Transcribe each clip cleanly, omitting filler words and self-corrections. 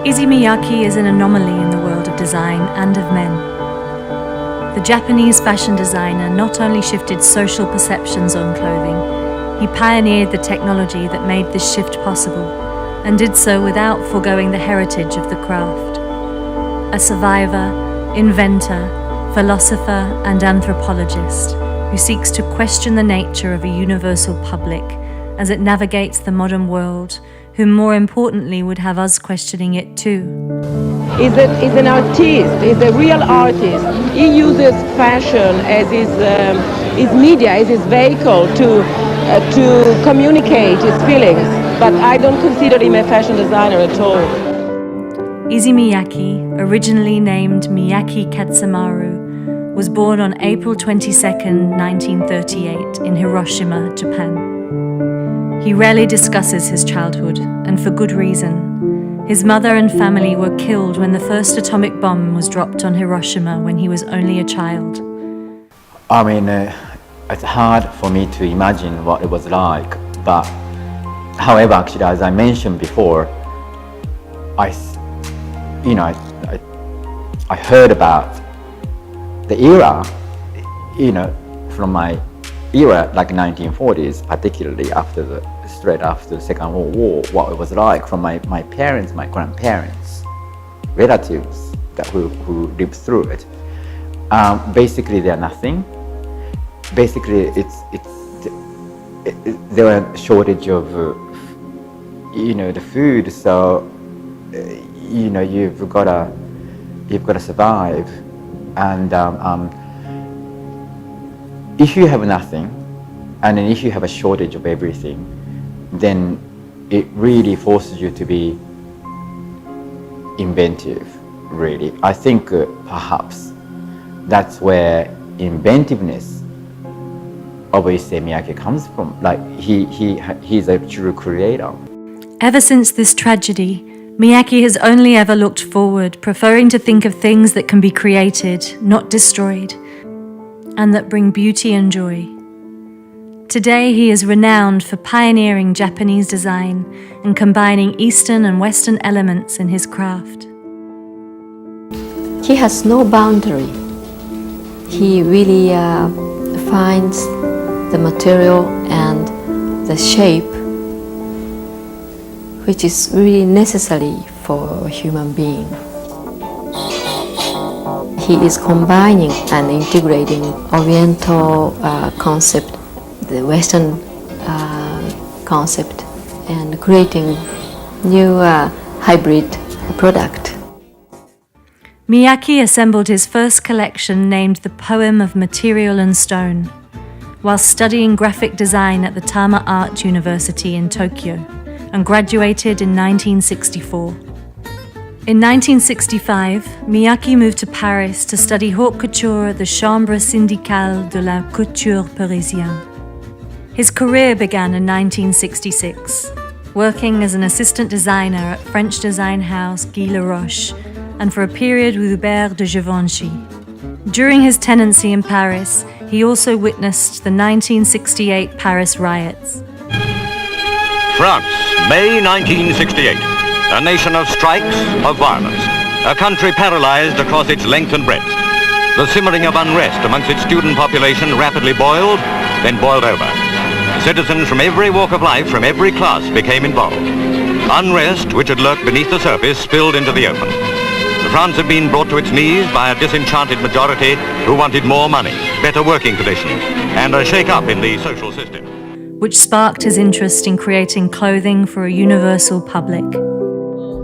Issey Miyake is an anomaly in the world of design and of men. The Japanese fashion designer not only shifted social perceptions on clothing, he pioneered the technology that made this shift possible, and did so without foregoing the heritage of the craft. A survivor, inventor, philosopher, and anthropologist who seeks to question the nature of a universal public as it navigates the modern world, who more importantly would have us questioning it too. He's an artist, he's a real artist. He uses fashion as his media, as his vehicle to communicate his feelings, but I don't consider him a fashion designer at all. Issey Miyake, originally named Miyake Katsumaru, was born on April 22nd, 1938 in Hiroshima, Japan. He rarely discusses his childhood, and for good reason. His mother and family were killed when the first atomic bomb was dropped on Hiroshima when he was only a child. I mean, it's hard for me to imagine what it was like, but however, actually, as I mentioned before, I heard about the era, from my era, like 1940s, particularly straight after the Second World War, what it was like from my parents, my grandparents, relatives who lived through it. Basically, they're nothing. Basically, there was a shortage of, the food. So, you've got to survive, and if you have nothing, and then if you have a shortage of everything, then it really forces you to be inventive, really. I think perhaps that's where inventiveness of Issey Miyake comes from. Like, he's a true creator. Ever since this tragedy, Miyake has only ever looked forward, preferring to think of things that can be created, not destroyed, and that bring beauty and joy. Today, he is renowned for pioneering Japanese design and combining Eastern and Western elements in his craft. He has no boundary. He really finds the material and the shape which is really necessary for a human being. He is combining and integrating Oriental concept, the Western concept, and creating new hybrid product. Miyake assembled his first collection named The Poem of Material and Stone, while studying graphic design at the Tama Art University in Tokyo, and graduated in 1964. In 1965, Miyake moved to Paris to study haute couture at the Chambre syndicale de la couture parisienne. His career began in 1966, working as an assistant designer at French design house Guy Laroche, and for a period with Hubert de Givenchy. During his tenancy in Paris, he also witnessed the 1968 Paris riots. France, May 1968. A nation of strikes, of violence. A country paralyzed across its length and breadth. The simmering of unrest amongst its student population rapidly boiled, then boiled over. Citizens from every walk of life, from every class, became involved. Unrest, which had lurked beneath the surface, spilled into the open. France had been brought to its knees by a disenchanted majority who wanted more money, better working conditions, and a shake-up in the social system. Which sparked his interest in creating clothing for a universal public.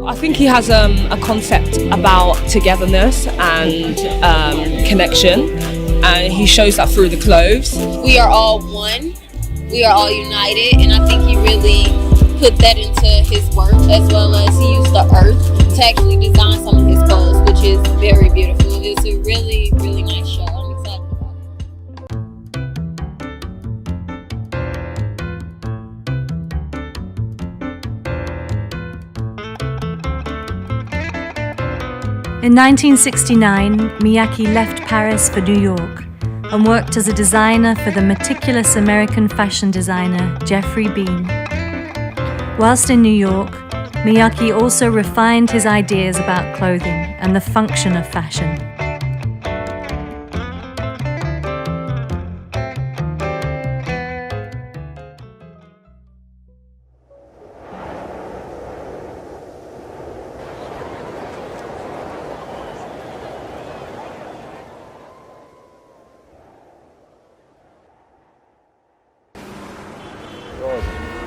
I think he has a concept about togetherness and connection, and he shows that through the clothes. We are all one, we are all united, and I think he really put that into his work, as well as he used the earth to actually design some of his clothes, which is very beautiful. It's a really, really nice show. I'm excited. In 1969, Miyake left Paris for New York and worked as a designer for the meticulous American fashion designer Jeffrey Bean. Whilst in New York, Miyake also refined his ideas about clothing and the function of fashion.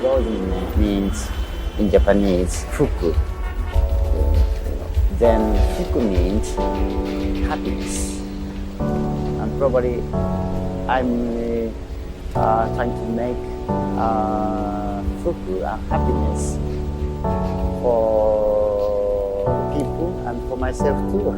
Clothing means in Japanese fuku. Then fuku means happiness. And probably I'm trying to make fuku and happiness for people and for myself too.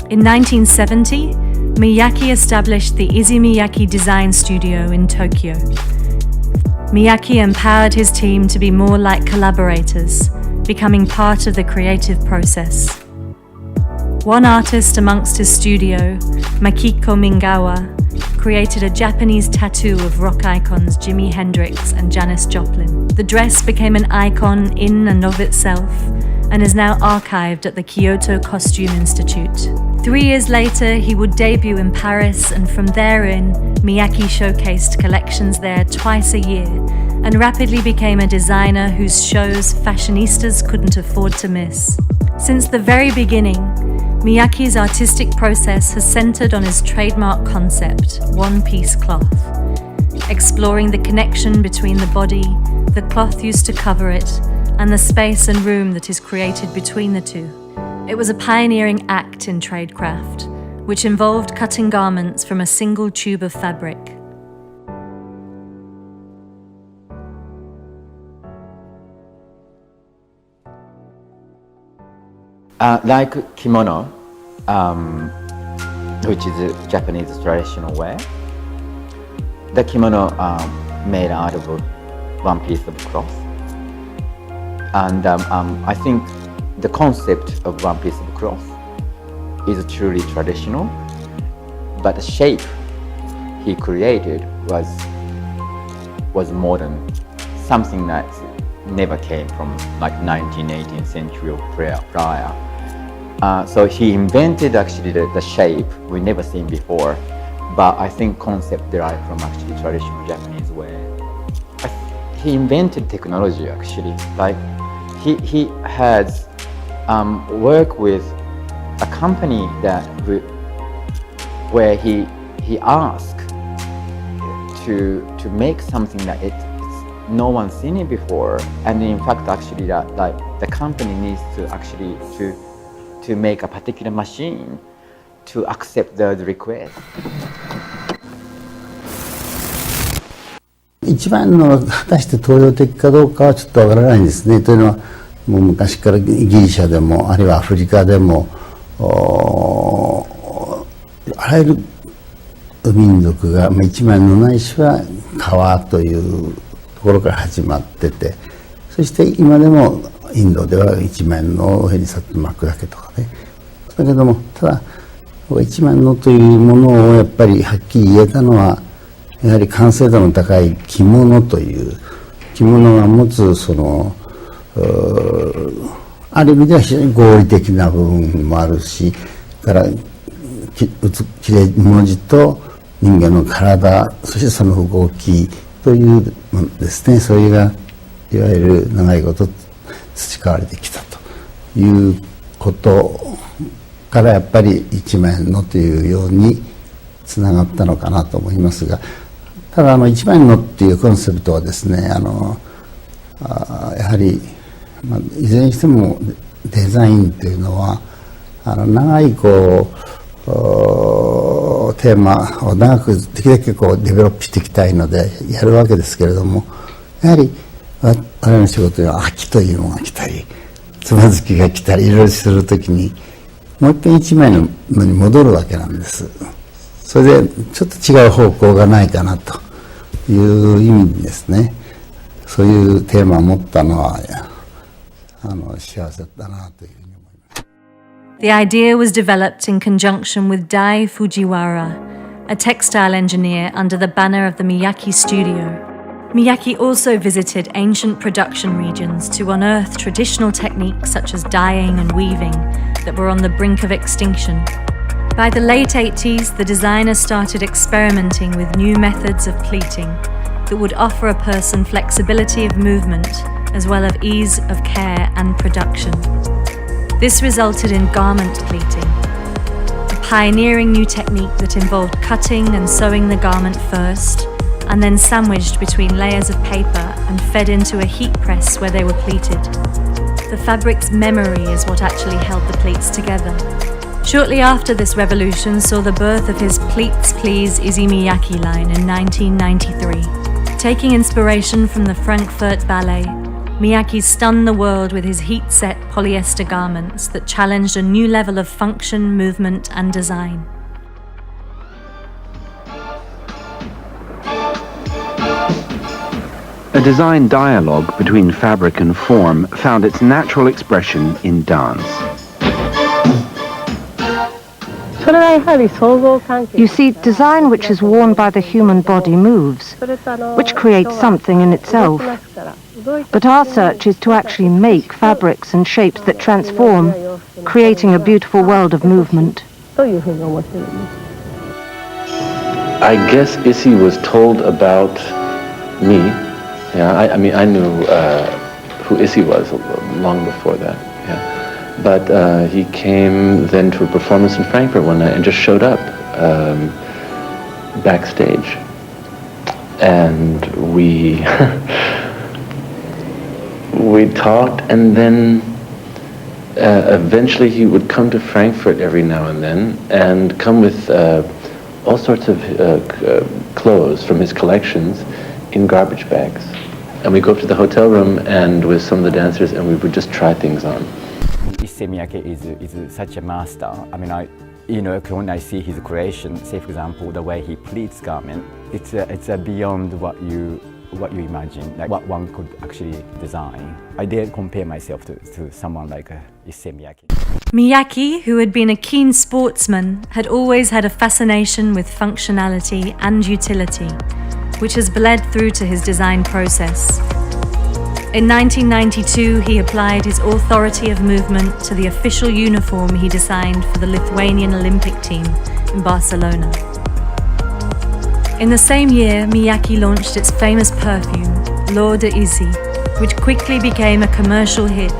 In 1970, Miyake established the Issey Miyake Design Studio in Tokyo. Miyake empowered his team to be more like collaborators, becoming part of the creative process. One artist amongst his studio, Makiko Mingawa, created a Japanese tattoo of rock icons Jimi Hendrix and Janis Joplin. The dress became an icon in and of itself and is now archived at the Kyoto Costume Institute. 3 years later, he would debut in Paris, and from therein, Miyake showcased collections there twice a year and rapidly became a designer whose shows fashionistas couldn't afford to miss. Since the very beginning, Miyake's artistic process has centered on his trademark concept, one-piece cloth, exploring the connection between the body, the cloth used to cover it, and the space and room that is created between the two. It was a pioneering act in tradecraft, which involved cutting garments from a single tube of fabric. Like kimono, which is a Japanese traditional wear, the kimono made out of one piece of cloth. And I think the concept of one piece of cloth is truly traditional, but the shape he created was modern, something that never came from like 19th, 18th century or prior. So he invented actually the shape we never seen before, but I think concept derived from actually traditional Japanese wear. He invented technology actually, like he has worked with a company that where he asked to make something that it's no one's seen it before, and in fact actually that like the company needs to actually to make a particular machine to accept the request. 一番の果たして東洋的かどうかはちょっとわからないんですね。というのはもう昔からギリシャでもあるいはアフリカでもあらゆる民族が一枚のないしは革というところから始まってて、そして今でもインドでは一枚の上にさっと巻くだけとかね。だけどもただ一枚のというものをやっぱりはっきり言えたのはやはり完成度の高い着物という着物が持つそのある意味では非常に合理的な部分もあるし、からきれい文字と人間の体、そしてその動きというものですね。それがいわゆる長いこと培われてきたということからやっぱり一枚のというようにつながったのかなと思いますが、ただ一枚のっていうコンセプトはですね、やはり、いずれにしてもデザインというのは長いテーマを長くできるだけデベロップしていきたいのでやるわけですけれども、やはり我々の仕事には秋というのが来たりつまずきが来たりいろいろするときにもう一遍一枚のに戻るわけなんです。それでちょっと違う方向がないかなという意味ですね。そういうテーマを持ったのは幸せだなというふうに思います。 The idea was developed in conjunction with Dai Fujiwara, a textile engineer under the banner of the Miyake studio. Miyake also visited ancient production regions to unearth traditional techniques such as dyeing and weaving that were on the brink of extinction. By the late 80s, the designer started experimenting with new methods of pleating that would offer a person flexibility of movement as well as ease of care and production. This resulted in garment pleating, a pioneering new technique that involved cutting and sewing the garment first, and then sandwiched between layers of paper and fed into a heat press where they were pleated. The fabric's memory is what actually held the pleats together. Shortly after this revolution saw the birth of his Pleats Please Issey Miyake line in 1993. Taking inspiration from the Frankfurt Ballet, Miyake stunned the world with his heat-set polyester garments that challenged a new level of function, movement, and design. A design dialogue between fabric and form found its natural expression in dance. You see, design which is worn by the human body moves, which creates something in itself. But our search is to actually make fabrics and shapes that transform, creating a beautiful world of movement. I guess Issey was told about me. Yeah, I mean, I knew who Issey was long before that. Yeah. But he came then to a performance in Frankfurt one night and just showed up backstage. And we we talked, and then eventually he would come to Frankfurt every now and then and come with all sorts of clothes from his collections in garbage bags. And we go up to the hotel room and with some of the dancers, and we would just try things on. Issey Miyake is such a master. I mean, when I see his creation, say for example, the way he pleats garment, it's beyond what you imagine, like what one could actually design. I dare compare myself to someone like Issey Miyake. Miyake, who had been a keen sportsman, had always had a fascination with functionality and utility, which has bled through to his design process. In 1992, he applied his authority of movement to the official uniform he designed for the Lithuanian Olympic team in Barcelona. In the same year, Miyake launched its famous perfume, L'Or de Issey, which quickly became a commercial hit.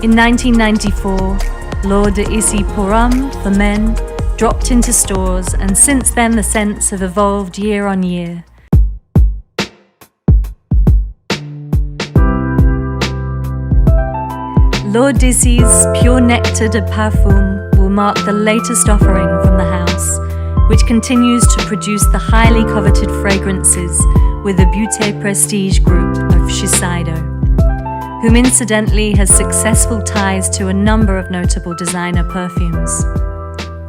In 1994, L'Or de Issey pour Homme for men dropped into stores, and since then the scents have evolved year on year. L'Or d'Issey's Pure Nectar de Parfum will mark the latest offering from the house, which continues to produce the highly coveted fragrances with the Beauté Prestige group of Shiseido, whom incidentally has successful ties to a number of notable designer perfumes.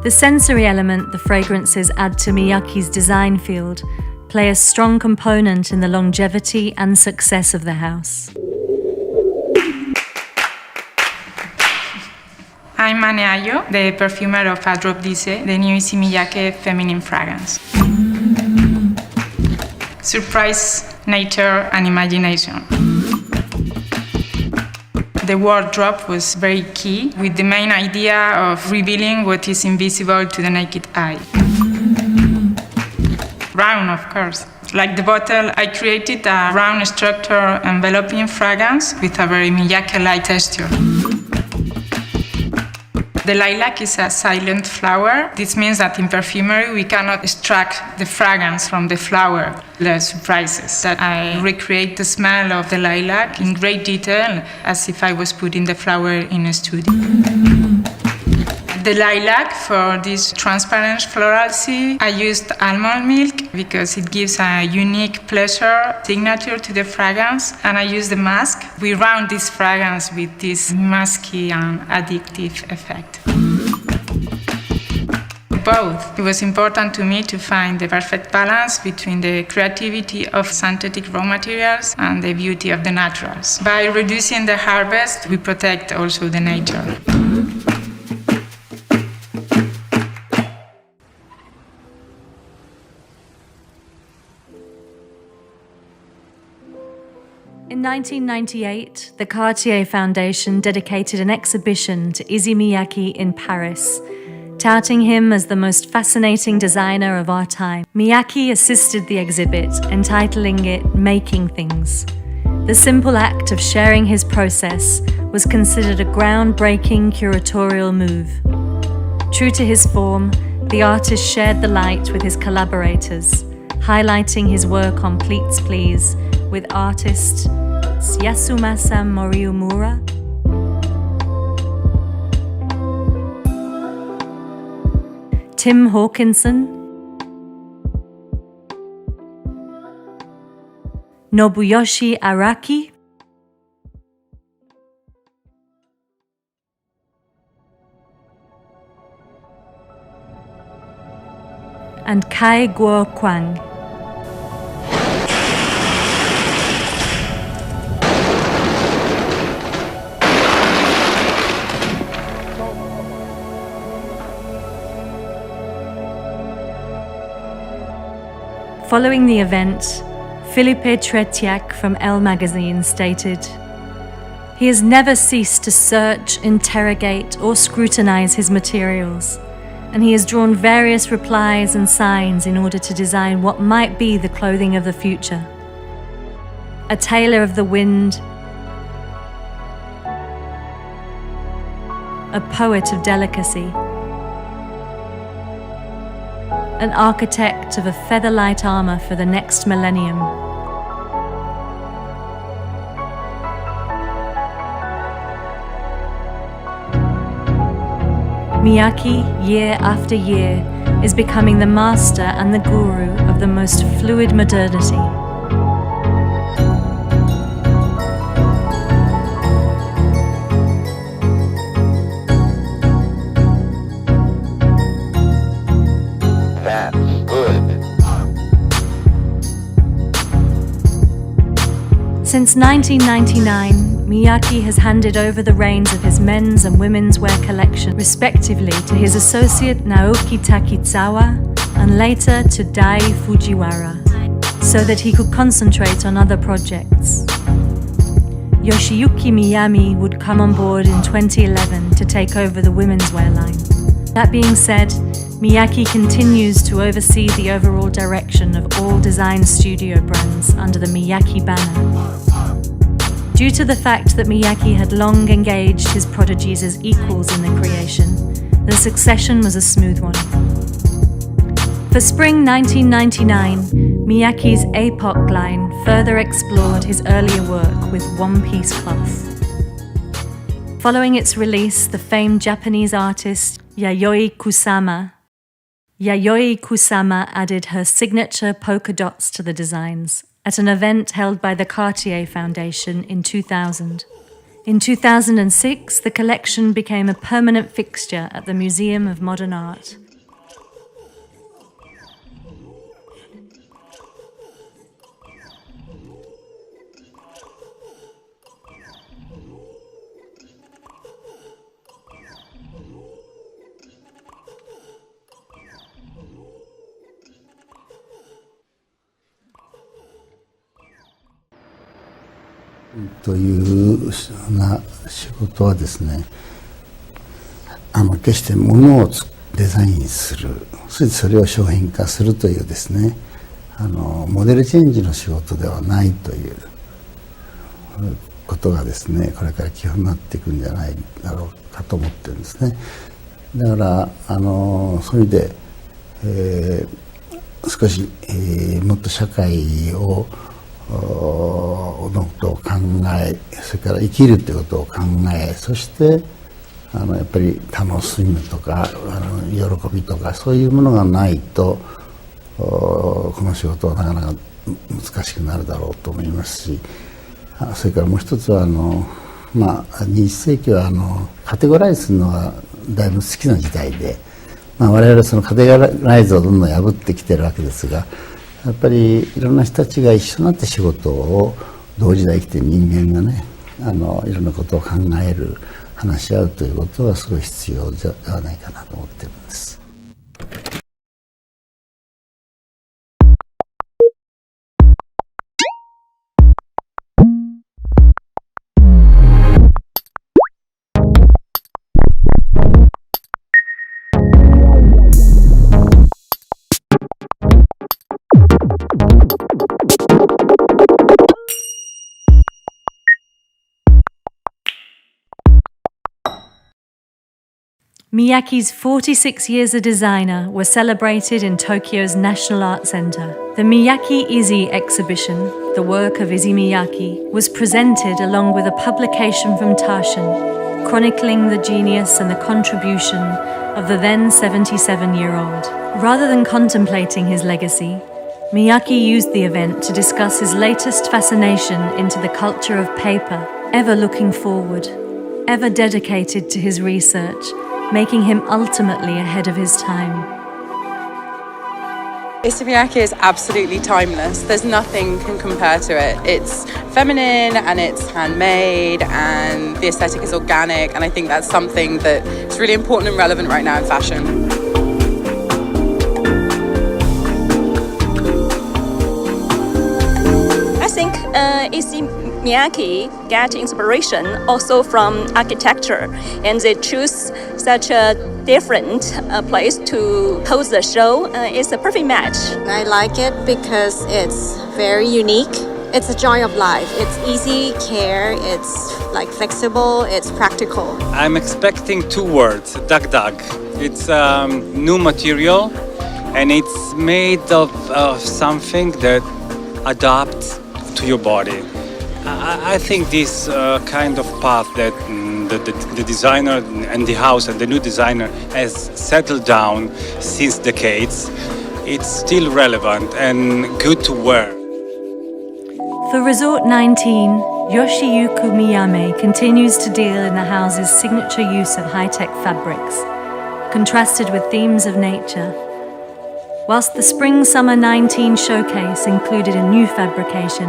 The sensory element the fragrances add to Miyake's design field play a strong component in the longevity and success of the house. I'm Mane Ayo, the perfumer of A Drop d'Issey, the new Issey Miyake feminine fragrance. Surprise, nature, and imagination. The word drop was very key, with the main idea of revealing what is invisible to the naked eye. Round, of course. Like the bottle, I created a round structure enveloping fragrance with a very Miyake-like texture. The lilac is a silent flower. This means that in perfumery we cannot extract the fragrance from the flower. The surprises that I recreate the smell of the lilac in great detail, as if I was putting the flower in a studio. The lilac, for this transparent florality, I used almond milk because it gives a unique pleasure signature to the fragrance, and I used the mask. We round this fragrance with this musky and addictive effect. both. It was important to me to find the perfect balance between the creativity of synthetic raw materials and the beauty of the naturals. By reducing the harvest, we protect also the nature. In 1998, the Cartier Foundation dedicated an exhibition to Issey Miyake in Paris, touting him as the most fascinating designer of our time. Miyake assisted the exhibit, entitling it Making Things. The simple act of sharing his process was considered a groundbreaking curatorial move. True to his form, the artist shared the light with his collaborators, highlighting his work on Pleats Please with artist Yasumasa Moriumura, Tim Hawkinson, Nobuyoshi Araki, and Kai Guo Kwang. Following the event, Philippe Tretiak from Elle magazine stated, "He has never ceased to search, interrogate, or scrutinize his materials, and he has drawn various replies and signs in order to design what might be the clothing of the future. A tailor of the wind, a poet of delicacy, an architect of a feather-light armor for the next millennium." Miyake, year after year, is becoming the master and the guru of the most fluid modernity. Since 1999, Miyake has handed over the reins of his men's and women's wear collection, respectively, to his associate Naoki Takizawa and later to Dai Fujiwara, so that he could concentrate on other projects. Yoshiyuki Miyami would come on board in 2011 to take over the women's wear line. That being said, Miyake continues to oversee the overall direction of all design studio brands under the Miyake banner. Due to the fact that Miyake had long engaged his prodigies as equals in the creation, the succession was a smooth one. For spring 1999, Miyake's Epoch line further explored his earlier work with one-piece cloth. Following its release, the famed Japanese artist Yayoi Kusama added her signature polka dots to the designs at an event held by the Cartier Foundation in 2000. In 2006, the collection became a permanent fixture at the Museum of Modern Art.というな仕事はですね、決して物をデザインする、それを商品化するというですね、モデルチェンジの仕事ではないということがですね、これから基本になっていくんじゃないだろうかと思ってるんですね。だからそういう意味で、少し、もっと社会をのことを考え、それから生きるということを考え、そしてやっぱり楽しむとか喜びとかそういうものがないとこの仕事はなかなか難しくなるだろうと思いますし、それからもう一つは21世紀はカテゴライズするのがだいぶ好きな時代で、我々そのカテゴライズをどんどん破ってきてるわけですが、やっぱりいろんな人たちが一緒になって仕事を同時代生きてる人間がね、いろんなことを考える、話し合うということはすごい必要ではないかなと思ってるんです。Miyake's 46 years as a designer were celebrated in Tokyo's National Art Center. The Miyake Issey exhibition, the work of Issey Miyake, was presented along with a publication from Taschen, chronicling the genius and the contribution of the then 77-year-old. Rather than contemplating his legacy, Miyake used the event to discuss his latest fascination into the culture of paper, ever looking forward, ever dedicated to his research, making him ultimately ahead of his time. Issey Miyake is absolutely timeless. There's nothing can compare to it. It's feminine and it's handmade and the aesthetic is organic, and I think that's something that is really important and relevant right now in fashion. I think Issey Miyake get inspiration also from architecture, and they choose such a different place to host the show. It's a perfect match. I like it because it's very unique. It's a joy of life. It's easy care, it's like flexible, it's practical. I'm expecting two words, dag. It's new material and it's made of something that adapts to your body. I think this kind of path that the designer and the house and the new designer has settled down since decades, it's still relevant and good to wear. For Resort 19, Yoshiyuki Miyame continues to deal in the house's signature use of high-tech fabrics, contrasted with themes of nature. Whilst the Spring-Summer 19 showcase included a new fabrication,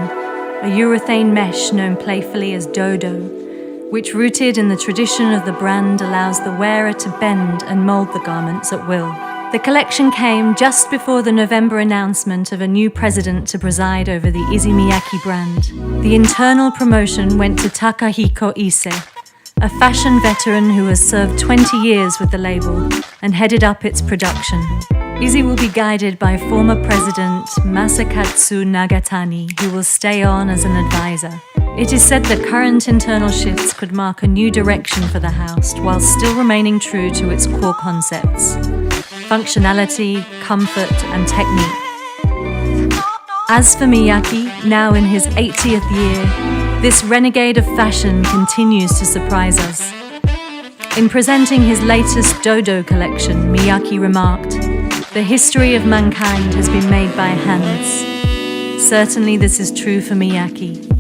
a urethane mesh known playfully as Dodo, which rooted in the tradition of the brand allows the wearer to bend and mold the garments at will. The collection came just before the November announcement of a new president to preside over the Issey Miyake brand. The internal promotion went to Takahiko Issey, a fashion veteran who has served 20 years with the label and headed up its production. Issey will be guided by former president Masakatsu Nagatani, who will stay on as an advisor. It is said that current internal shifts could mark a new direction for the house while still remaining true to its core concepts: functionality, comfort, and technique. As for Miyake, now in his 80th year, this renegade of fashion continues to surprise us. In presenting his latest Dodo collection, Miyake remarked, "The history of mankind has been made by hands." Certainly this is true for Miyake.